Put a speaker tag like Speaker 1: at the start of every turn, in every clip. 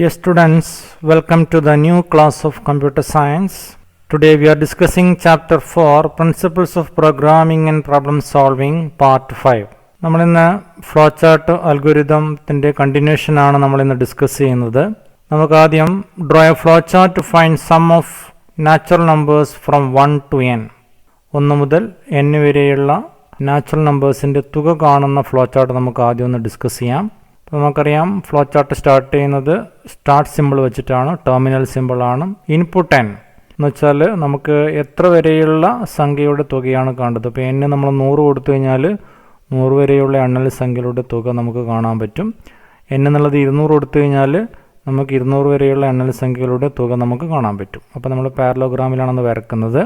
Speaker 1: Dear students, welcome to the new class of Computer Science. Today we are discussing Chapter 4, Principles of Programming and Problem Solving, Part 5. നമ്മളിന്ന് flow chart അൽഗോരിതത്തിൻ്റെ കണ്ടിന്യൂഷനാണ് നമ്മളിന്ന് discuss ചെയ്യുന്നത്. നമുക്ക് ആദ്യം draw a flow chart to find sum of natural numbers from 1 to n. 1 മുതൽ n വരെയുള്ള natural നമ്പേഴ്സിൻ്റെ തുക കാണുന്ന flow chart നമുക്ക് ആദ്യം ഒന്ന് ഡിസ്കസ് ചെയ്യാം. നമുക്കറിയാം ഫ്ലോ ചാർട്ട് സ്റ്റാർട്ട് ചെയ്യുന്നത് സ്റ്റാർട്ട് സിമ്പിൾ വെച്ചിട്ടാണ്, ടെർമിനൽ സിമ്പിളാണ്. ഇൻപുട്ട് n എന്ന് വെച്ചാൽ നമുക്ക് എത്ര വരെയുള്ള സംഖ്യയുടെ തുകയാണ് കാണേണ്ടത്. ഇപ്പോൾ n നമ്മൾ 100 കൊടുത്തു കഴിഞ്ഞാൽ 100 വരെയുള്ള എണ്ണൽ സംഖ്യയുടെ തുക നമുക്ക് കാണാൻ പറ്റും. n എന്നുള്ളത് 200 കൊടുത്തു കഴിഞ്ഞാൽ നമുക്ക് 200 വരെയുള്ള എണ്ണൽ സംഖ്യകളുടെ തുക നമുക്ക് കാണാൻ പറ്റും. അപ്പോൾ നമ്മൾ പാരലോഗ്രാമിലാണെന്ന് വരക്കുന്നത്.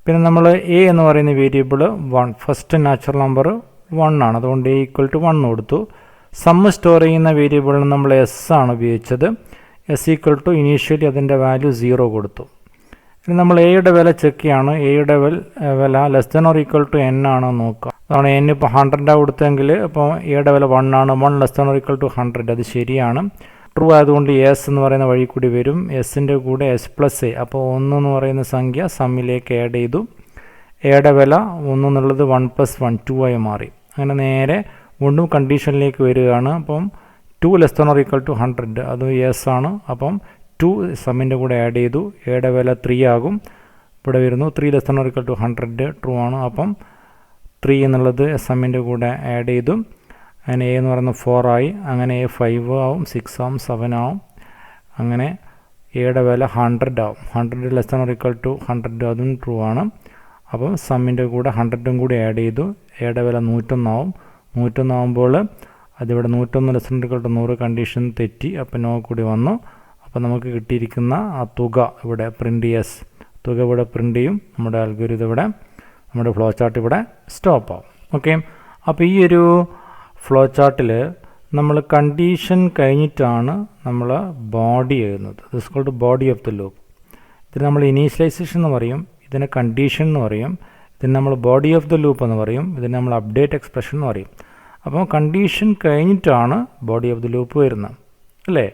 Speaker 1: പിന്നെ നമ്മൾ a എന്ന് പറയുന്ന വേരിയബിൾ 1, ഫസ്റ്റ് നാച്ചുറൽ നമ്പർ 1 ആണ്, അതുകൊണ്ട് a = 1 കൊടുത്തു. സമ്മ് സ്റ്റോർ ചെയ്യുന്ന വേരിയബിളിന് നമ്മൾ എസ് ആണ് ഉപയോഗിച്ചത്. എസ് = ഇനീഷ്യലി അതിൻ്റെ വാല്യൂ 0 കൊടുത്തു. ഇനി നമ്മൾ എയുടെ വില ചെക്ക് ചെയ്യാണ്. എയുടെ വില <= n ആണോ നോക്കുക. അതാണ് n ഇപ്പോൾ 100 കൊടുത്തെങ്കിൽ അപ്പോൾ എയുടെ വില 1 ആണ്. 1 <= 100, അത് ശരിയാണ്. ട്രൂ ആയതുകൊണ്ട് എസ് എന്ന് പറയുന്ന വഴി കൂടി വരും. എസിൻ്റെ കൂടെ s+a, അപ്പോൾ 1 എന്ന് പറയുന്ന സംഖ്യ സമ്മിലേക്ക് ആഡ് ചെയ്തു. എയുടെ വില 1 എന്നുള്ളത് 1 + 1 2 ആയി മാറി. അങ്ങനെ നേരെ വീണ്ടും കണ്ടീഷനിലേക്ക് വരികയാണ്. അപ്പം 2 <= 100, അത് യെസ് ആണ്. അപ്പം 2 സമ്മിൻ്റെ കൂടെ ആഡ് ചെയ്തു. എയുടെ വില 3 ആകും. ഇവിടെ വരുന്നു 3 <= 100 ട്രൂ ആണ്. അപ്പം 3 എന്നുള്ളത് സമ്മിൻ്റെ കൂടെ ആഡ് ചെയ്തു. അങ്ങനെ എ എന്ന് പറയുന്നത് 4 ആയി. അങ്ങനെ എ 5 ആവും, 6 ആവും, 7 ആവും. അങ്ങനെ എയുടെ വില 100 ആവും. 100 <= 100, അതും ട്രൂ ആണ്. അപ്പം സമ്മിൻ്റെ കൂടെ 100ഉം കൂടി ആഡ് ചെയ്തു. എയുടെ വില 101 ആവും. 101 ആകുമ്പോൾ അതിവിടെ 101 <= 100 കണ്ടീഷൻ തെറ്റി, അപ്പോൾ നോ കൂടി വന്നു. അപ്പോൾ നമുക്ക് കിട്ടിയിരിക്കുന്ന ആ തുക ഇവിടെ പ്രിൻ്റ് തുക ഇവിടെ പ്രിൻ്റ് ചെയ്യും. നമ്മുടെ അൽഗോരിതം ഇവിടെ, നമ്മുടെ ഫ്ലോ ചാർട്ട് ഇവിടെ സ്റ്റോപ്പ് ആവും. ഓക്കെ, അപ്പോൾ ഈ ഒരു ഫ്ലോ ചാർട്ടിൽ നമ്മൾ കണ്ടീഷൻ കഴിഞ്ഞിട്ടാണ് നമ്മൾ ബോഡി എഴുതുന്നത്. This called body of the loop. ഇതിന് നമ്മൾ ഇനീഷ്യലൈസേഷൻ എന്ന് പറയും, ഇതിനെ കണ്ടീഷൻ എന്ന് പറയും, ഇതിന് നമ്മൾ ബോഡി ഓഫ് ദ ലൂപ്പ് എന്ന് പറയും, ഇതിന് നമ്മൾ അപ്ഡേറ്റ് എക്സ്പ്രഷൻ എന്ന് പറയും. അപ്പോൾ കണ്ടീഷൻ കഴിഞ്ഞിട്ടാണ് ബോഡി ഓഫ് ദ ലൂപ്പ് വരുന്നത്, അല്ലേ?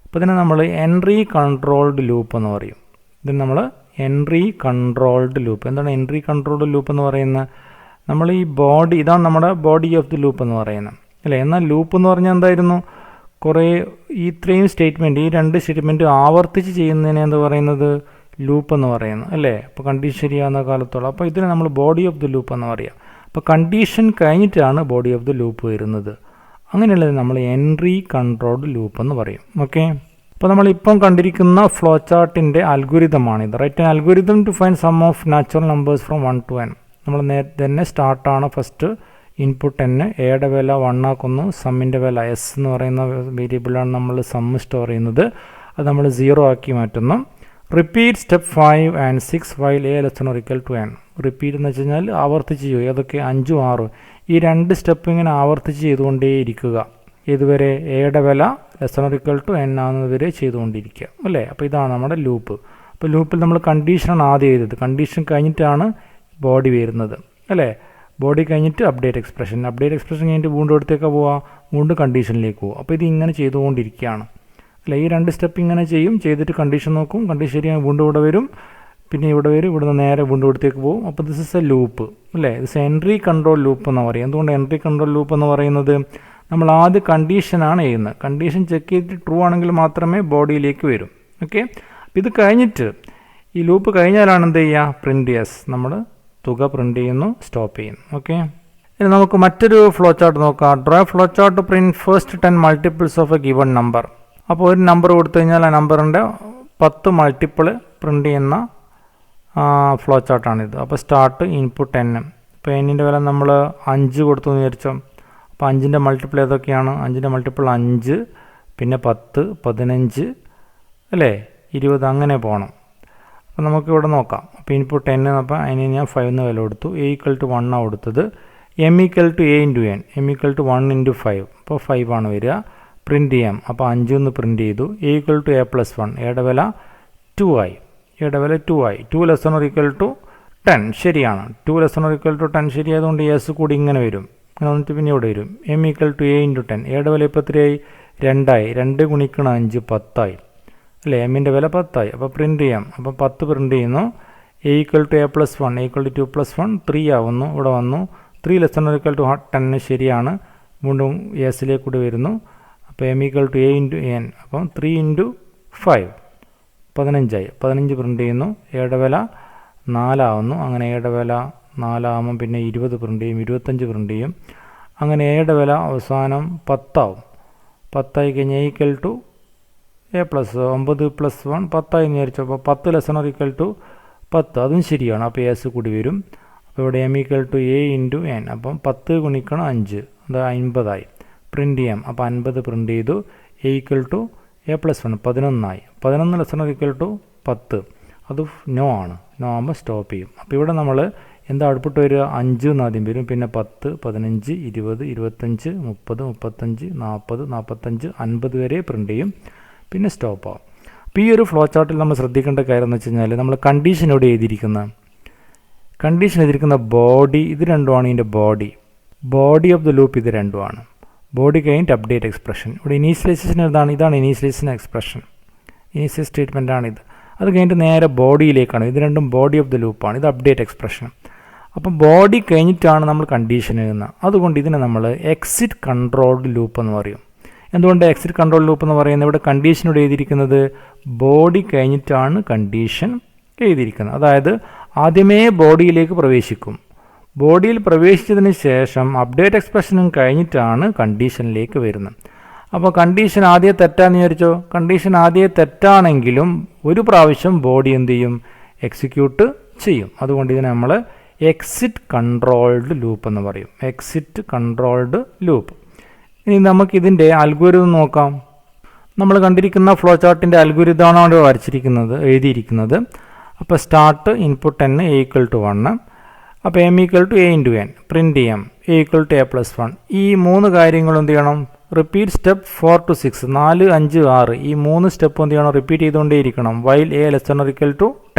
Speaker 1: അപ്പോൾ ഇതിനെ നമ്മൾ എൻട്രി കൺട്രോൾഡ് ലൂപ്പ് എന്ന് പറയും. ഇതിന് നമ്മൾ എൻട്രി കൺട്രോൾഡ് ലൂപ്പ്. എന്താണ് എൻട്രി കൺട്രോൾഡ് ലൂപ്പ് എന്ന് പറയുന്നത്? നമ്മൾ ഈ ബോഡി, ഇതാണ് നമ്മുടെ ബോഡി ഓഫ് ദി ലൂപ്പ് എന്ന് പറയുന്നത്, അല്ലേ? എന്നാൽ ലൂപ്പ് എന്ന് പറഞ്ഞാൽ എന്തായിരുന്നു? കുറേ ഇത്രയും സ്റ്റേറ്റ്മെൻറ്റ്, ഈ 2 സ്റ്റേറ്റ്മെൻറ്റ് ആവർത്തിച്ച് ചെയ്യുന്നതിനെ എന്താ പറയുന്നത്? ലൂപ്പ് എന്ന് പറയുന്നത്, അല്ലേ? അപ്പോൾ കണ്ടീഷൻ ശരിയാകുന്ന കാലത്തോളം. അപ്പോൾ ഇതിനെ നമ്മൾ ബോഡി ഓഫ് ദി ലൂപ്പ് എന്ന് പറയാം. അപ്പോൾ കണ്ടീഷൻ കഴിഞ്ഞിട്ടാണ് ബോഡി ഓഫ് ദി ലൂപ്പ് വരുന്നത്. അങ്ങനെയുള്ളത് നമ്മൾ എൻട്രി കൺട്രോൾഡ് ലൂപ്പ് എന്ന് പറയും. ഓക്കെ, അപ്പോൾ നമ്മളിപ്പം കണ്ടിരിക്കുന്ന ഫ്ലോ ചാർട്ടിൻ്റെ അൽഗോരിതമാണിത്. Write an algorithm to find sum of natural numbers from 1 to n. നമ്മൾ നേരത്തെ തന്നെ സ്റ്റാർട്ടാണ് ഫസ്റ്റ് ഇൻപുട്ട് n. എയുടെ വില 1 ആക്കുന്നു. സമ്മിൻ്റെ വില എസ് എന്ന് പറയുന്ന വേരിയബിളാണ് നമ്മൾ സമ്മ് സ്റ്റോർ ചെയ്യുന്നത്. അത് നമ്മൾ 0 ആക്കി മാറ്റുന്നു. Repeat step 5 and 6 while a <= n. Repeat എന്ന് വെച്ച് കഴിഞ്ഞാൽ ആവർത്തിച്ച് ചെയ്യും. ഏതൊക്കെ? 5ഉം 6ഉം. ഈ 2 സ്റ്റെപ്പ് ഇങ്ങനെ ആവർത്തിച്ച് ചെയ്തുകൊണ്ടേ ഇരിക്കുക. ഇതുവരെ എയുടെ വില <= n ആകുന്നതുവരെ ചെയ്തുകൊണ്ടിരിക്കുക, അല്ലേ? അപ്പോൾ ഇതാണ് നമ്മുടെ ലൂപ്പ്. അപ്പോൾ ലൂപ്പിൽ നമ്മൾ കണ്ടീഷനാണ് ആദ്യം ചെയ്തത്. കണ്ടീഷൻ കഴിഞ്ഞിട്ടാണ് ബോഡി വരുന്നത്, അല്ലേ? ബോഡി കഴിഞ്ഞിട്ട് അപ്ഡേറ്റ് എക്സ്പ്രഷൻ കഴിഞ്ഞിട്ട് വീണ്ടും എടുത്തേക്ക് പോവുക, വീണ്ടും കണ്ടീഷനിലേക്ക് പോകും. അപ്പോൾ ഇത് ഇങ്ങനെ ചെയ്തുകൊണ്ടിരിക്കുകയാണ്, അല്ലേ? ഈ 2 സ്റ്റെപ്പ് ഇങ്ങനെ ചെയ്യും. ചെയ്തിട്ട് കണ്ടീഷൻ നോക്കും. കണ്ടീഷൻ ശരിയായി വീണ്ടും ഇവിടെ വരും, പിന്നെ ഇവിടെ വരും, ഇവിടുന്ന് നേരെ വീണ്ടും എടുത്തേക്ക് പോകും. അപ്പോൾ ദിസ് ഇസ് എ ലൂപ്പ്, അല്ലേ? ദിസ് എൻട്രി കൺട്രോൾ ലൂപ്പ് എന്ന് പറയും. എന്തുകൊണ്ട് എൻട്രി കൺട്രോൾ ലൂപ്പ് എന്ന് പറയുന്നത്? നമ്മൾ ആദ്യം കണ്ടീഷനാണ് ചെയ്യുന്നത്. കണ്ടീഷൻ ചെക്ക് ചെയ്തിട്ട് ട്രൂ ആണെങ്കിൽ മാത്രമേ ബോഡിയിലേക്ക് വരും. ഓക്കെ, അപ്പോൾ ഇത് കഴിഞ്ഞിട്ട് ഈ ലൂപ്പ് കഴിഞ്ഞാലാണ് എന്ത് ചെയ്യുക? പ്രിൻ്റ് നമ്മൾ തുക പ്രിൻ്റ് ചെയ്യുന്നു, സ്റ്റോപ്പ് ചെയ്യുന്നു. ഓക്കെ, ഇനി നമുക്ക് മറ്റൊരു ഫ്ലോ ചാർട്ട് നോക്കാം. Draw flow chart print first 10 multiples of A given number. അപ്പോൾ ഒരു നമ്പർ കൊടുത്തു കഴിഞ്ഞാൽ ആ നമ്പറിൻ്റെ 10 മൾട്ടിപ്പിൾ പ്രിൻ്റ് ചെയ്യുന്ന ഫ്ലോ ചാർട്ടാണിത്. അപ്പോൾ സ്റ്റാർട്ട് ഇൻപുട്ട് n. ഇപ്പോൾ എന്നിൻ്റെ വില നമ്മൾ 5 കൊടുത്തു എന്ന് വിചാരിച്ചോ. അപ്പോൾ 5ൻ്റെ മൾട്ടിപ്പിൾ ഏതൊക്കെയാണ്? 5ൻ്റെ മൾട്ടിപ്പിൾ 5, പിന്നെ 10, 15, അല്ലേ? 20, അങ്ങനെ പോകണം. അപ്പോൾ നമുക്കിവിടെ നോക്കാം. അപ്പോൾ ഇൻപുട്ട് n, അപ്പോൾ അതിന് ഞാൻ 5 എന്ന് വില കൊടുത്തു. a = 1 ആണ് കൊടുത്തത്. m = a × n. m = 1 × 5, അപ്പോൾ 5 ആണ് വരിക. പ്രിൻ്റ് ചെയ്യാം. അപ്പോൾ 5 ഒന്ന് പ്രിൻ്റ് ചെയ്തു. a = a + 1. എയുടെ വില 2 ആയി. 2 <= 10 ശരിയാണ്. 2 <= 10 ശരിയായതുകൊണ്ട് എസ് കൂടി ഇങ്ങനെ വരും. അങ്ങനെ വന്നിട്ട് പിന്നെ ഇവിടെ വരും. m = a × 10. എയുടെ വില ഇപ്പോൾ എത്രയായി? 2 ഗുണിക്കണം 5 10 അല്ലേ, എമ്മിൻ്റെ വില 10. അപ്പോൾ പ്രിൻറ്റ് ചെയ്യാം. അപ്പോൾ 10 പ്രിൻറ്റ് ചെയ്യുന്നു. a = a+1 a = 2+1 3 ആവുന്നു. ഇവിടെ വന്നു 3 ≤ 10 ശരിയാണ്. വീണ്ടും എസിലേക്ക് കൂടി വരുന്നു. അപ്പോൾ m = a × n. അപ്പം 3 × 5 15 ആയി. 15 പ്രിൻറ്റ് ചെയ്യുന്നു. എയുടെ വില 4 ആവുന്നു. അങ്ങനെ എയുടെ വില 4 ആകുമ്പം പിന്നെ 20 പ്രിൻറ്റ് ചെയ്യും, 25 പ്രിൻറ്റ് ചെയ്യും. അങ്ങനെ എയുടെ വില അവസാനം 10 ആവും. 10 ആയി കഴിഞ്ഞാൽ a = a+, 9 + 1 10 ആയി വിചാരിച്ചു. അപ്പോൾ 10 ≤ 10 അതും ശരിയാണ്. അപ്പോൾ എസ് കൂടി വരും. അപ്പോൾ ഇവിടെ m = a × n. അപ്പം 10 ഗുണിക്കണം 5 അത് 50 ആയി. പ്രിൻറ്റ് ചെയ്യാം. അപ്പോൾ 50 പ്രിൻറ്റ് ചെയ്തു. a = a+1 11 ആയി. 11 ≤ 10 അത് നോ ആണ്. നോ ആകുമ്പോൾ സ്റ്റോപ്പ് ചെയ്യും. അപ്പോൾ ഇവിടെ നമ്മൾ എന്താ ഔട്ട്പുട്ട് വരിക? 5 എന്ന് ആദ്യം വരും, പിന്നെ 10 15 20 25 30 35 40 45 50 വരെ പ്രിൻറ്റ് ചെയ്യും, പിന്നെ സ്റ്റോപ്പ് ആവും. അപ്പോൾ ഈ ഒരു ഫ്ലോ ചാർട്ടിൽ നമ്മൾ ശ്രദ്ധിക്കേണ്ട കാര്യം എന്ന് വെച്ച് കഴിഞ്ഞാൽ നമ്മൾ കണ്ടീഷൻ ഇവിടെ എഴുതിയിരിക്കുന്നത്, കണ്ടീഷൻ എഴുതിയിരിക്കുന്ന ബോഡി ഇത് രണ്ടുമാണ്. ഇതിൻ്റെ ബോഡി ഓഫ് ദ ലൂപ്പ് ഇത് രണ്ടുമാണ്. ബോഡി കഴിഞ്ഞിട്ട് അപ്ഡേറ്റ് എക്സ്പ്രഷൻ. ഇവിടെ ഇനീഷ്യലൈസേഷൻ ഇതാണ് ഇനീഷ്യലൈസേഷൻ എക്സ്പ്രഷൻ, ഇനീഷ്യൽ സ്റ്റേറ്റ്മെൻറ്റാണിത്. അത് കഴിഞ്ഞിട്ട് നേരെ ബോഡിയിലേക്കാണ്. ഇത് രണ്ടും ബോഡി ഓഫ് ദ ലൂപ്പാണ്. ഇത് അപ്ഡേറ്റ് എക്സ്പ്രഷൻ. അപ്പം ബോഡി കഴിഞ്ഞിട്ടാണ് നമ്മൾ കണ്ടീഷൻ എഴുതുന്നത്. അതുകൊണ്ട് ഇതിനെ നമ്മൾ എക്സിറ്റ് കൺട്രോൾഡ് ലൂപ്പ് എന്ന് പറയും. എന്തുകൊണ്ട് എക്സിറ്റ് കൺട്രോൾ ലൂപ്പ് എന്ന് പറയുന്നത്? ഇവിടെ കണ്ടീഷനോട് എഴുതിയിരിക്കുന്നത് ബോഡി കഴിഞ്ഞിട്ടാണ് കണ്ടീഷൻ എഴുതിയിരിക്കുന്നത്. അതായത് ആദ്യമേ ബോഡിയിലേക്ക് പ്രവേശിക്കും. ബോഡിയിൽ പ്രവേശിച്ചതിന് ശേഷം അപ്ഡേറ്റ് എക്സ്പ്രഷനും കഴിഞ്ഞിട്ടാണ് കണ്ടീഷനിലേക്ക് വരുന്നത്. അപ്പോൾ കണ്ടീഷൻ ആദ്യം തെറ്റാന്ന് വിചാരിച്ചോ, കണ്ടീഷൻ ആദ്യം തെറ്റാണെങ്കിലും ഒരു പ്രാവശ്യം ബോഡി എന്ത് ചെയ്യും? എക്സിക്യൂട്ട് ചെയ്യും. അതുകൊണ്ട് ഇതിനെ നമ്മൾ എക്സിറ്റ് കൺട്രോൾഡ് ലൂപ്പ് എന്ന് പറയും. Exit controlled loop. ഇനി നമുക്കിതിൻ്റെ അൽഗോരിതം നോക്കാം. നമ്മൾ കണ്ടിരിക്കുന്ന ഫ്ലോ ചാർട്ടിൻ്റെ അൽഗോരിതമാണ് അവിടെ എഴുതിയിരിക്കുന്നത്. അപ്പോൾ സ്റ്റാർട്ട് ഇൻപുട്ട് n a = 1. അപ്പോൾ m = a × n. പ്രിൻറ്റ് ചെയ്യാം. a = a+1. ഈ 3 കാര്യങ്ങളും എന്ത് ചെയ്യണം? റിപ്പീറ്റ് സ്റ്റെപ്പ് 4 to 6 4 5 6 ഈ 3 സ്റ്റെപ്പ് എന്ത് ചെയ്യണം? റിപ്പീറ്റ് ചെയ്തുകൊണ്ടേയിരിക്കണം. While a <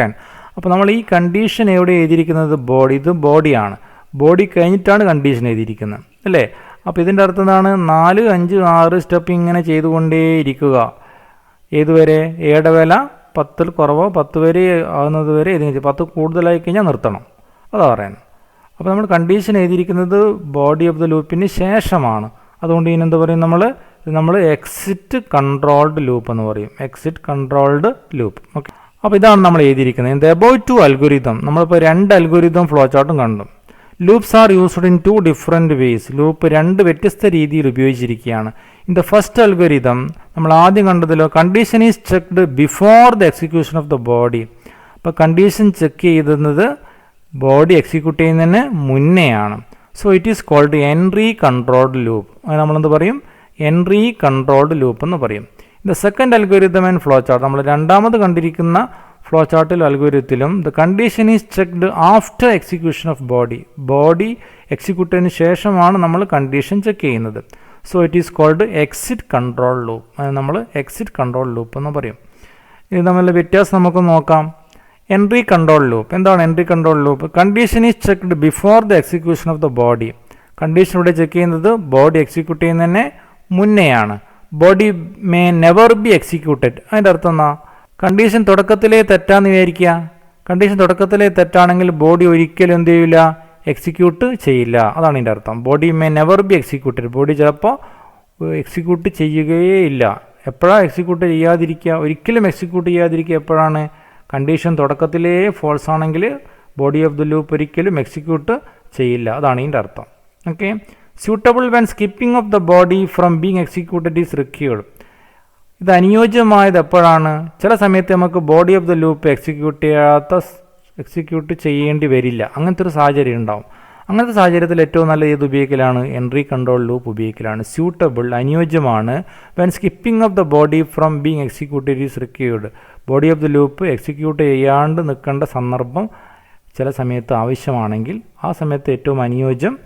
Speaker 1: 10. അപ്പോൾ നമ്മൾ ഈ കണ്ടീഷൻ എവിടെ എഴുതിയിരിക്കുന്നത്? ഇത് ബോഡിയാണ്. ബോഡി കഴിഞ്ഞിട്ടാണ് കണ്ടീഷൻ എഴുതിയിരിക്കുന്നത് അല്ലേ? അപ്പോൾ ഇതിൻ്റെ അർത്ഥം എന്താണ്? 4 5 6 സ്റ്റെപ്പ് ഇങ്ങനെ ചെയ്തുകൊണ്ടേയിരിക്കുക. ഏതുവരെ? എയുടെ വില 10 കുറവോ 10 വരെ ആകുന്നത് വരെ ഇതിന് 10 കൂടുതലായി കഴിഞ്ഞാൽ നിർത്തണം. അതാ പറയുന്നത്. അപ്പോൾ നമ്മൾ കണ്ടീഷൻ എഴുതിയിരിക്കുന്നത് ബോഡി ഓഫ് ദ ലൂപ്പിന് ശേഷമാണ്. അതുകൊണ്ട് ഇതിനെന്ത് പറയും? നമ്മൾ എക്സിറ്റ് കൺട്രോൾഡ് ലൂപ്പ് എന്ന് പറയും. Exit controlled loop. ഓക്കെ. അപ്പോൾ ഇതാണ് നമ്മൾ എഴുതിയിരിക്കുന്നത്. ഇൻ ദ എബോവ് 2 അൽഗോരിതം നമ്മളിപ്പോൾ 2 അൽഗോരിതം ഫ്ലോ ചാർട്ടും കണ്ടു. Loops are used in 2 different ways. Loop 2 വ്യത്യസ്ത രീതിയിൽ ഉപയോഗിച്ചിരിക്കുകയാണ്. ഇൻ ദ ഫസ്റ്റ് അൽഗോരിതം നമ്മൾ ആദ്യം കണ്ടതിലോ condition is checked before the execution of the body. അപ്പോൾ കണ്ടീഷൻ ചെക്ക് ചെയ്യുന്നത് ബോഡി എക്സിക്യൂട്ട് ചെയ്യുന്നതിന് മുന്നെയാണ്. So it is called entry controlled loop. അത് നമ്മളെന്ത് പറയും? എൻട്രി കൺട്രോൾഡ് ലൂപ്പ് എന്ന് പറയും. The second algorithm and flow chart നമ്മൾ രണ്ടാമത് കണ്ടിരിക്കുന്ന ഫ്ലോ ചാർട്ടിൽ അൽഗോരിതത്തിലും the condition is checked after execution of body execute ചെയ്തതിന് ശേഷമാണ് നമ്മൾ കണ്ടീഷൻ ചെക്ക് ചെയ്യുന്നത്. So it is called exit control loop. അത് നമ്മൾ എക്സിറ്റ് കൺട്രോൾ ലൂപ്പ് എന്ന് പറയും. ഇത് തമ്മിലുള്ള വ്യത്യാസം നമുക്ക് നോക്കാം. എൻട്രി കൺട്രോൾ ലൂപ്പ് എന്താണ്? Entry control loop condition is checked before the execution of the body. Condition ഇവിടെ ചെക്ക് ചെയ്യുന്നത് ബോഡി എക്സിക്യൂട്ട് ചെയ്യുന്നതിന് മുന്നെയാണ്. Body may never be executed. അതിൻ്റെ അർത്ഥം എന്നാ? കണ്ടീഷൻ തുടക്കത്തിലേ തെറ്റാന്ന് വിചാരിക്കുക. കണ്ടീഷൻ തുടക്കത്തിലേ തെറ്റാണെങ്കിൽ ബോഡി ഒരിക്കലും എന്ത് ചെയ്യില്ല? എക്സിക്യൂട്ട് ചെയ്യില്ല. അതാണ് ഇതിൻ്റെ അർത്ഥം. Body may never be executed. Body ചിലപ്പോൾ എക്സിക്യൂട്ട് ചെയ്യുകയേ ഇല്ല. എപ്പോഴാണ് എക്സിക്യൂട്ട് ചെയ്യാതിരിക്കുക? ഒരിക്കലും എക്സിക്യൂട്ട് ചെയ്യാതിരിക്കുക എപ്പോഴാണ്? കണ്ടീഷൻ തുടക്കത്തിലേ ഫോൾസ് ആണെങ്കിൽ ബോഡി ഓഫ് ദ ലൂപ്പ് ഒരിക്കലും എക്സിക്യൂട്ട് ചെയ്യില്ല. അതാണ് ഇതിൻ്റെ അർത്ഥം. Okay. Suitable when skipping of the body from being executed is required. ഇത് അനുയോജ്യമായത് എപ്പോഴാണ്? ചില സമയത്ത് നമുക്ക് body of the loop execute ചെയ്യേണ്ടി വരില്ല. അങ്ങനത്തെ ഒരു സാഹചര്യം ഉണ്ടാവും. അങ്ങനത്തെ സാഹചര്യത്തിൽ ഏറ്റവും നല്ല ഏത് ഉപയോഗിക്കലാണ്? എൻട്രി കൺട്രോൾ ലൂപ്പ് ഉപയോഗിക്കലാണ്. സ്യൂട്ടബിൾ അനുയോജ്യമാണ്. When skipping of the body from being executed is required. Body of the loop execute ചെയ്യാണ്ട് നിൽക്കേണ്ട സന്ദർഭം ചില സമയത്ത് ആവശ്യമാണെങ്കിൽ ആ സമയത്ത് ഏറ്റവും അനുയോജ്യം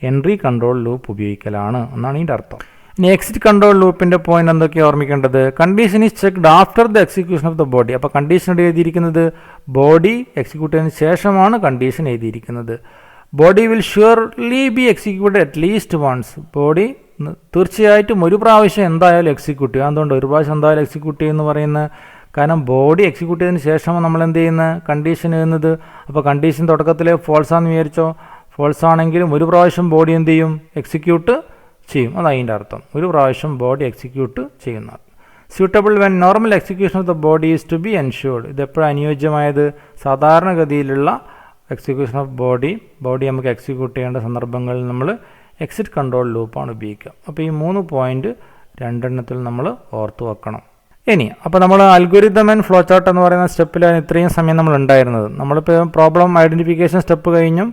Speaker 1: എൻട്രി കൺട്രോൾ ലൂപ്പ് ഉപയോഗിക്കലാണ് എന്നാണ് ഇതിൻ്റെ അർത്ഥം. ഇനി എക്സിറ്റ് കൺട്രോൾ ലൂപ്പിൻ്റെ പോയിന്റ് എന്തൊക്കെയാണ് ഓർമ്മിക്കേണ്ടത്? Condition is checked after the execution of the body. അപ്പോൾ കണ്ടീഷൻ എഴുതിയിരിക്കുന്നത് ബോഡി എക്സിക്യൂട്ട് ചെയ്തതിന് ശേഷമാണ് കണ്ടീഷൻ എഴുതിയിരിക്കുന്നത്. Body will surely be executed at least once. Body തീർച്ചയായിട്ടും ഒരു പ്രാവശ്യം എന്തായാലും എക്സിക്യൂട്ട് ചെയ്യും. അതുകൊണ്ട് ഒരു പ്രാവശ്യം എന്തായാലും എക്സിക്യൂട്ട് ചെയ്യുമെന്ന് പറയുന്നത് കാരണം ബോഡി എക്സിക്യൂട്ട് ചെയ്തതിന് ശേഷം നമ്മൾ എന്ത് ചെയ്യുന്നത് കണ്ടീഷൻ എഴുതുന്നത്. അപ്പോൾ കണ്ടീഷൻ തുടക്കത്തിൽ ഫോൾസാണെന്ന് വിചാരിച്ചോ, ഫോൾസ് ആണെങ്കിലും ഒരു പ്രാവശ്യം ബോഡി എന്ത് ചെയ്യും എക്സിക്യൂട്ട് ചെയ്യും. അതതിൻ്റെ അർത്ഥം, ഒരു പ്രാവശ്യം ബോഡി എക്സിക്യൂട്ട് ചെയ്യുന്നത്. Suitable when normal execution of the body is to be ensured. ഇതെപ്പോഴും അനുയോജ്യമായത് സാധാരണഗതിയിലുള്ള എക്സിക്യൂഷൻ ഓഫ് ബോഡി നമുക്ക് എക്സിക്യൂട്ട് ചെയ്യേണ്ട സന്ദർഭങ്ങളിൽ നമ്മൾ എക്സിറ്റ് കൺട്രോൾ ലൂപ്പാണ് ഉപയോഗിക്കുക. അപ്പോൾ ഈ 3 പോയിൻ്റ് രണ്ടെണ്ണത്തിൽ നമ്മൾ ഓർത്തു വെക്കണം. ഇനി അപ്പോൾ നമ്മൾ അൽഗോരിതം ആൻഡ് ഫ്ലോ ചാർട്ട് എന്ന് പറയുന്ന സ്റ്റെപ്പിലാണ് ഇത്രയും സമയം നമ്മൾ ഉണ്ടായിരുന്നത്. നമ്മളിപ്പോൾ പ്രോബ്ലം ഐഡൻറ്റിഫിക്കേഷൻ സ്റ്റെപ്പ് കഴിഞ്ഞും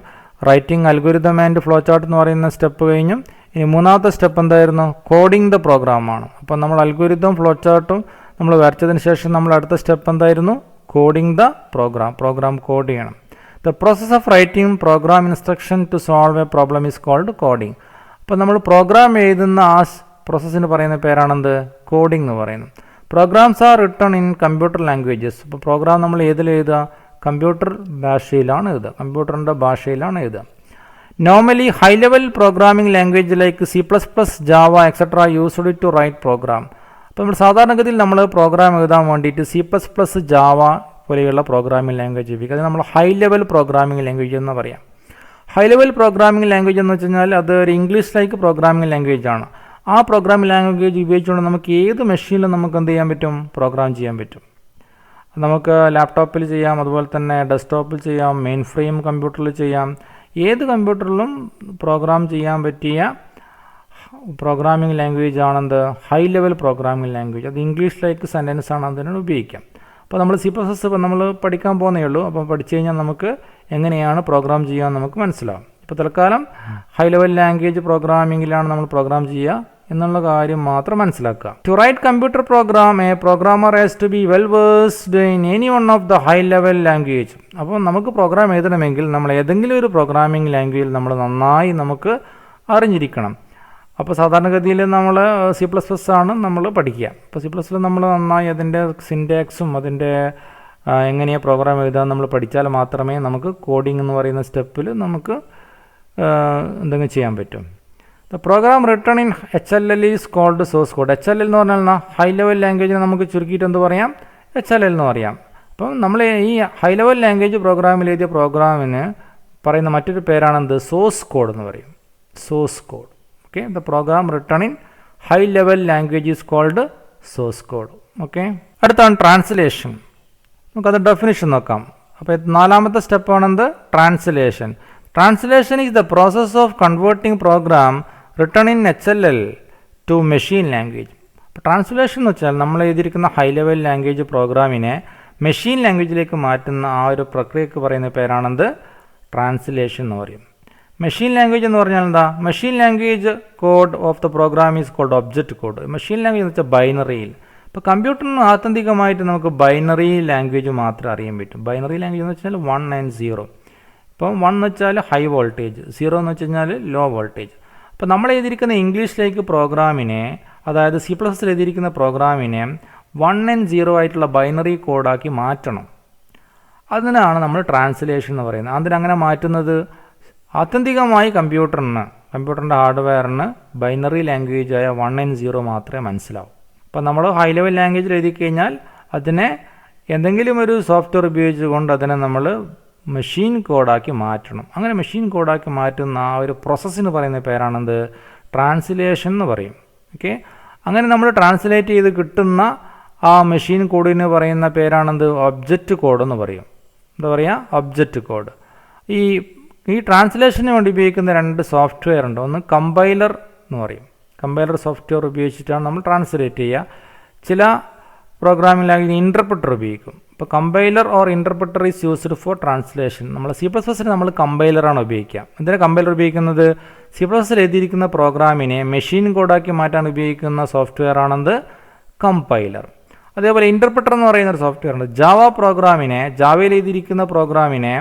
Speaker 1: writing algorithm and flow chart എന്ന് പറയുന്ന സ്റ്റെപ്പ് കഴിഞ്ഞും ഇനി മൂന്നാമത്തെ സ്റ്റെപ്പ് എന്തായിരുന്നു, കോഡിംഗ് ദ പ്രോഗ്രാമാണ്. അപ്പോൾ നമ്മൾ അൽഗോരിതം ഫ്ലോ ചാർട്ടും നമ്മൾ വരച്ചതിന് ശേഷം നമ്മൾ അടുത്ത സ്റ്റെപ്പ് എന്തായിരുന്നു, കോഡിംഗ് ദ പ്രോഗ്രാം കോഡ് ചെയ്യണം. The process of writing program instruction to solve a problem is called coding. അപ്പോൾ നമ്മൾ പ്രോഗ്രാം എഴുതുന്ന ആ പ്രോസസ്സിന് പറയുന്ന പേരാണെന്ത്, കോഡിംഗ് എന്ന് പറയുന്നത്. Programs are written in computer languages. അപ്പോൾ പ്രോഗ്രാം നമ്മൾ ഏതിലെഴുതുക, കമ്പ്യൂട്ടർ ഭാഷയിലാണ് എഴുതുക, കമ്പ്യൂട്ടറിൻ്റെ ഭാഷയിലാണ് എഴുതുക. Normally high level programming language like C++, Java etcetera used to write program. അപ്പോൾ നമ്മൾ സാധാരണഗതിയിൽ നമ്മൾ പ്രോഗ്രാം എഴുതാൻ വേണ്ടിയിട്ട് C++, ജാവ പോലെയുള്ള പ്രോഗ്രാമിംഗ് ലാംഗ്വേജ് ഉപയോഗിക്കുക. അത് നമ്മൾ ഹൈ ലെവൽ പ്രോഗ്രാമിംഗ് ലാംഗ്വേജ് എന്ന് പറയാം. ഹൈ ലെവൽ പ്രോഗ്രാമിംഗ് ലാംഗ്വേജ് എന്ന് വെച്ച് കഴിഞ്ഞാൽ അത് ഒരു ഇംഗ്ലീഷ് ലൈക്ക് പ്രോഗ്രാമിംഗ് ലാംഗ്വേജ് ആണ്. ആ പ്രോഗ്രാമിംഗ് ലാംഗ്വേജ് ഉപയോഗിച്ചുകൊണ്ട് നമുക്ക് ഏത് മെഷീനിലും നമുക്ക് എന്ത് ചെയ്യാൻ പറ്റും, പ്രോഗ്രാം ചെയ്യാൻ പറ്റും. നമുക്ക് ലാപ്ടോപ്പിൽ ചെയ്യാം, അതുപോലെ തന്നെ ഡെസ്ക്ടോപ്പിൽ ചെയ്യാം, മെയിൻ ഫ്രെയിം കമ്പ്യൂട്ടറിൽ ചെയ്യാം. ഏത് കമ്പ്യൂട്ടറിലും പ്രോഗ്രാം ചെയ്യാൻ പറ്റിയ പ്രോഗ്രാമിംഗ് ലാംഗ്വേജ് ആണെന്ത്, ഹൈ ലെവൽ പ്രോഗ്രാമിംഗ് ലാംഗ്വേജ്. അത് ഇംഗ്ലീഷ് ലൈക്ക് സെൻറ്റൻസ് ആണ്, അതിനാണ് ഉപയോഗിക്കാം. അപ്പോൾ നമ്മൾ C++ ഇപ്പോൾ നമ്മൾ പഠിക്കാൻ പോകുന്നേ ഉള്ളൂ. അപ്പോൾ പഠിച്ചു കഴിഞ്ഞാൽ നമുക്ക് എങ്ങനെയാണ് പ്രോഗ്രാം ചെയ്യാൻ നമുക്ക് മനസ്സിലാവും. ഇപ്പോൾ തൽക്കാലം ഹൈ ലെവൽ ലാംഗ്വേജ് പ്രോഗ്രാമിങ്ങിലാണ് നമ്മൾ പ്രോഗ്രാം ചെയ്യുക എന്നുള്ള കാര്യം മാത്രം മനസ്സിലാക്കുക. To write computer program a programmer has to be well versed in any one of the high level language. അപ്പോൾ നമുക്ക് പ്രോഗ്രാം എഴുതണമെങ്കിൽ നമ്മൾ ഏതെങ്കിലും ഒരു പ്രോഗ്രാമിംഗ് ലാംഗ്വേജിൽ നമ്മൾ നന്നായി നമുക്ക് അറിഞ്ഞിരിക്കണം. അപ്പോൾ സാധാരണഗതിയിൽ നമ്മൾ C++ ആണ് നമ്മൾ പഠിക്കുക. അപ്പോൾ C++ നമ്മൾ നന്നായി അതിൻ്റെ സിൻറ്റാക്സും അതിൻ്റെ എങ്ങനെയാണ് പ്രോഗ്രാം എഴുതാൻ നമ്മൾ പഠിച്ചാൽ മാത്രമേ നമുക്ക് കോഡിംഗ് എന്ന് പറയുന്ന സ്റ്റെപ്പിൽ നമുക്ക് എന്തെങ്കിലും ചെയ്യാൻ പറ്റും. The program written in HLL is called source code. HLL എന്ന് പറഞ്ഞാൽ ഹൈ ലെവൽ ലാംഗ്വേജിനെ നമുക്ക് ചുരുക്കിയിട്ട് എന്ത് പറയാം, HLL എന്ന് പറയാം. അപ്പം നമ്മൾ ഈ ഹൈ ലെവൽ ലാംഗ്വേജ് പ്രോഗ്രാമിൽ എഴുതിയ പ്രോഗ്രാമിന് പറയുന്ന മറ്റൊരു പേരാണെന്ത്, സോഴ്സ് കോഡ് എന്ന് പറയും. Source code. Okay, the program written in high level language is called source code. Okay, അടുത്താണ് ട്രാൻസ്ലേഷൻ. നമുക്കത് ഡെഫിനിഷൻ നോക്കാം. അപ്പോൾ നാലാമത്തെ സ്റ്റെപ്പാണെന്ത്, translation. Translation is the process of converting program written in HLL to machine language. Translation എന്ന് വെച്ചാൽ നമ്മൾ എഴുതിയിരിക്കുന്ന ഹൈ ലെവൽ ലാംഗ്വേജ് പ്രോഗ്രാമിനെ മെഷീൻ ലാംഗ്വേജിലേക്ക് മാറ്റുന്ന ആ ഒരു പ്രക്രിയക്ക് പറയുന്ന പേരാണെന്ത്, ട്രാൻസ്ലേഷൻ എന്ന് പറയും. മെഷീൻ ലാംഗ്വേജ് എന്ന് പറഞ്ഞാൽ എന്താ, machine language code of the program is called object code. Machine language എന്ന് വെച്ചാൽ ബൈനറിയിൽ. ഇപ്പോൾ കമ്പ്യൂട്ടറിന് ആത്യന്തികമായിട്ട് നമുക്ക് ബൈനറി ലാംഗ്വേജ് മാത്രമേ അറിയാൻ പറ്റും. ബൈനറി ലാംഗ്വേജ് എന്ന് വെച്ചാൽ 1 and 0. ഇപ്പം 1 എന്ന് വെച്ചാൽ ഹൈ വോൾട്ടേജ്, 0 എന്ന് വെച്ച് കഴിഞ്ഞാൽ ലോ വോൾട്ടേജ്. അപ്പോൾ നമ്മൾ എഴുതിയിരിക്കുന്ന ഇംഗ്ലീഷിലേക്ക് പ്രോഗ്രാമിനെ, അതായത് C++ എഴുതിയിരിക്കുന്ന പ്രോഗ്രാമിനെ 1 and 0 ആയിട്ടുള്ള ബൈനറി കോഡാക്കി മാറ്റണം. അതിനാണ് നമ്മൾ ട്രാൻസ്ലേഷൻ എന്ന് പറയുന്നത്. അതിനങ്ങനെ മാറ്റുന്നത് ആത്യന്തികമായി കമ്പ്യൂട്ടറിൻ്റെ ഹാർഡ്വെയറിന് ബൈനറി ലാംഗ്വേജായ 1 and 0 മാത്രമേ മനസ്സിലാവൂ. അപ്പോൾ നമ്മൾ ഹൈ ലെവൽ ലാംഗ്വേജിൽ എഴുതി കഴിഞ്ഞാൽ അതിനെ എന്തെങ്കിലും ഒരു സോഫ്റ്റ്വെയർ ഉപയോഗിച്ചുകൊണ്ട് അതിനെ നമ്മൾ മെഷീൻ കോഡാക്കി മാറ്റണം. അങ്ങനെ മെഷീൻ കോഡാക്കി മാറ്റുന്ന ആ ഒരു പ്രോസസ്സിന് പറയുന്ന പേരാണെന്ത്, ട്രാൻസ്ലേഷൻ എന്ന് പറയും. ഓക്കെ, അങ്ങനെ നമ്മൾ ട്രാൻസ്ലേറ്റ് ചെയ്ത് കിട്ടുന്ന ആ മെഷീൻ കോഡിന് പറയുന്ന പേരാണെന്ത്, ഒബ്ജക്റ്റ് കോഡ് എന്ന് പറയും. എന്താ പറയുക, ഒബ്ജക്റ്റ് കോഡ്. ഈ ട്രാൻസ്ലേഷന് വേണ്ടി ഉപയോഗിക്കുന്ന 2 സോഫ്റ്റ്വെയർ ഉണ്ട്. ഒന്ന് കമ്പൈലർ എന്ന് പറയും. കമ്പൈലർ സോഫ്റ്റ്വെയർ ഉപയോഗിച്ചിട്ടാണ് നമ്മൾ ട്രാൻസ്ലേറ്റ് ചെയ്യുക. ചില പ്രോഗ്രാമിംഗ് ലാംഗ്വേജ് ഇൻ്റർപ്രിറ്റർ ഉപയോഗിക്കും. ഇപ്പോൾ compiler or interpreter is used for translation. നമ്മൾ C++ന് നമ്മൾ കമ്പൈലറാണ് ഉപയോഗിക്കുക. എന്തിനാണ് കമ്പൈലർ ഉപയോഗിക്കുന്നത്, C++ എഴുതിയിരിക്കുന്ന പ്രോഗ്രാമിനെ മെഷീൻ കോഡാക്കി മാറ്റാൻ ഉപയോഗിക്കുന്ന സോഫ്റ്റ്വെയർ ആണെന്ത്, കമ്പൈലർ. അതേപോലെ ഇൻ്റർപ്രിറ്റർ എന്ന് പറയുന്ന ഒരു സോഫ്റ്റ്വെയർ ഉണ്ട്. ജാവയിൽ എഴുതിയിരിക്കുന്ന പ്രോഗ്രാമിനെ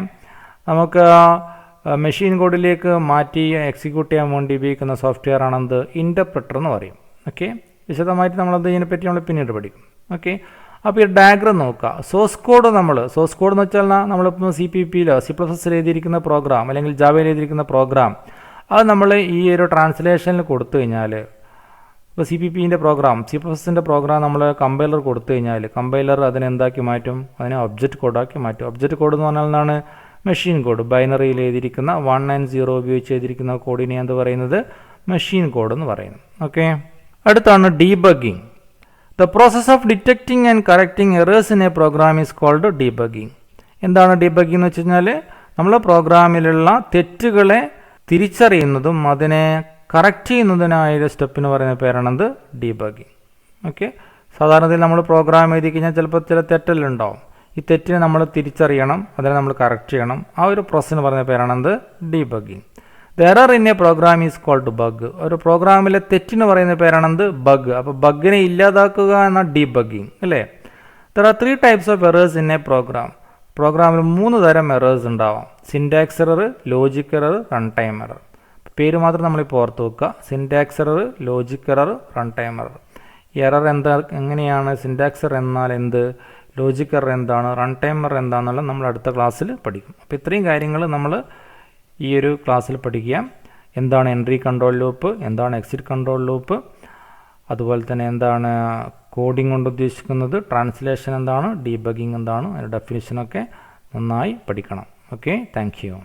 Speaker 1: നമുക്ക് മെഷീൻ കോഡിലേക്ക് മാറ്റി എക്സിക്യൂട്ട് ചെയ്യാൻ വേണ്ടി ഉപയോഗിക്കുന്ന സോഫ്റ്റ്വെയർ ആണെന്ത്, ഇൻ്റർപ്രിറ്റർ എന്ന് പറയും. ഓക്കെ, വിശദമായിട്ട് നമ്മളത് ഇതിനെപ്പറ്റി നമ്മൾ പിന്നീട് പഠിക്കും. ഓക്കെ, അപ്പോൾ ഈ ഡയഗ്രം നോക്കുക. സോഴ്സ് കോഡ് എന്ന് വെച്ചാൽ നമ്മളിപ്പോൾ CPP-ലോ C++ എഴുതിയിരിക്കുന്ന പ്രോഗ്രാം അല്ലെങ്കിൽ ജാവയിൽ എഴുതിയിരിക്കുന്ന പ്രോഗ്രാം അത് നമ്മൾ ഈ ഒരു ട്രാൻസ്ലേഷനിൽ കൊടുത്തു കഴിഞ്ഞാൽ, ഇപ്പോൾ CPPൻ്റെ പ്രോഗ്രാം, C++ൻ്റെ പ്രോഗ്രാം നമ്മൾ കമ്പൈലർ കൊടുത്തു കഴിഞ്ഞാൽ കമ്പൈലർ അതിനെന്താക്കി മാറ്റും, അതിനെ ഒബ്ജക്റ്റ് കോഡാക്കി മാറ്റും. ഒബ്ജക്റ്റ് കോഡ് എന്ന് പറഞ്ഞാൽ എന്താണ്? Machine code. ബൈനറിയിൽ എഴുതിയിരിക്കുന്ന 1 and 0 ഉപയോഗിച്ച് എഴുതിയിരിക്കുന്ന കോഡിനെ എന്ത് പറയുന്നത്? മെഷീൻ കോഡ് എന്ന് പറയുന്നു. ഓക്കെ, അടുത്താണ് debugging. The process of detecting and correcting errors in a program is called debugging. എന്താണ് ഡീബഗ്ഗിംഗ് എന്ന് വെച്ച് കഴിഞ്ഞാൽ നമ്മൾ പ്രോഗ്രാമിലുള്ള തെറ്റുകളെ തിരിച്ചറിയുന്നതും അതിനെ കറക്റ്റ് ചെയ്യുന്നതിനായ സ്റ്റെപ്പിന് പറയുന്ന പേരാണത് ഡീബഗ്ഗിങ്. ഓക്കെ, സാധാരണത്തിൽ നമ്മൾ പ്രോഗ്രാം എഴുതി കഴിഞ്ഞാൽ ചിലപ്പോൾ ചില തെറ്റലുണ്ടാവും. ഈ തെറ്റിനെ നമ്മൾ തിരിച്ചറിയണം, അതിനെ നമ്മൾ കറക്റ്റ് ചെയ്യണം. ആ ഒരു പ്രോസസ്സിന് പറയുന്ന പേരാണത് debugging. The error in a program is called bug. ഒരു പ്രോഗ്രാമിലെ തെറ്റിന് പറയുന്ന പേരാണത് ബഗ്. അപ്പോൾ ബഗ്ഗിനെ ഇല്ലാതാക്കുക എന്ന ഡീബഗ്ഗിങ് അല്ലേ. There are 3 types of errors in a program. പ്രോഗ്രാമിൽ 3 തരം എറേഴ്സ് ഉണ്ടാവാം. Syntax error, logic error, run time error. പേര് മാത്രം നമ്മളിപ്പോൾ ഓർത്ത് വെക്കുക. Syntax error, logic error, run time error. ഈ എറർ എങ്ങനെയാണ്? സിൻടാക്സ് എറർ എന്നാൽ എന്ത്, ലോജിക് എറർ എന്താണ്, റൺ ടൈം എറർ എന്താണെന്നുള്ള നമ്മൾ അടുത്ത ക്ലാസ്സിൽ പഠിക്കും. അപ്പോൾ ഇത്രയും കാര്യങ്ങൾ നമ്മൾ ഈ ഒരു ക്ലാസ്സിൽ പഠിക്കുക. എന്താണ് എൻട്രി കൺട്രോൾ ലൂപ്പ്, എന്താണ് എക്സിറ്റ് കൺട്രോൾ ലൂപ്പ്, അതുപോലെ തന്നെ എന്താണ് കോഡിംഗ് കൊണ്ട് ഉദ്ദേശിക്കുന്നത്, ട്രാൻസ്ലേഷൻ എന്താണ്, ഡീബഗ്ഗിംഗ് എന്താണ്, അതിൻ്റെ ഡെഫിനിഷനൊക്കെ നന്നായി പഠിക്കണം. Okay, thank you.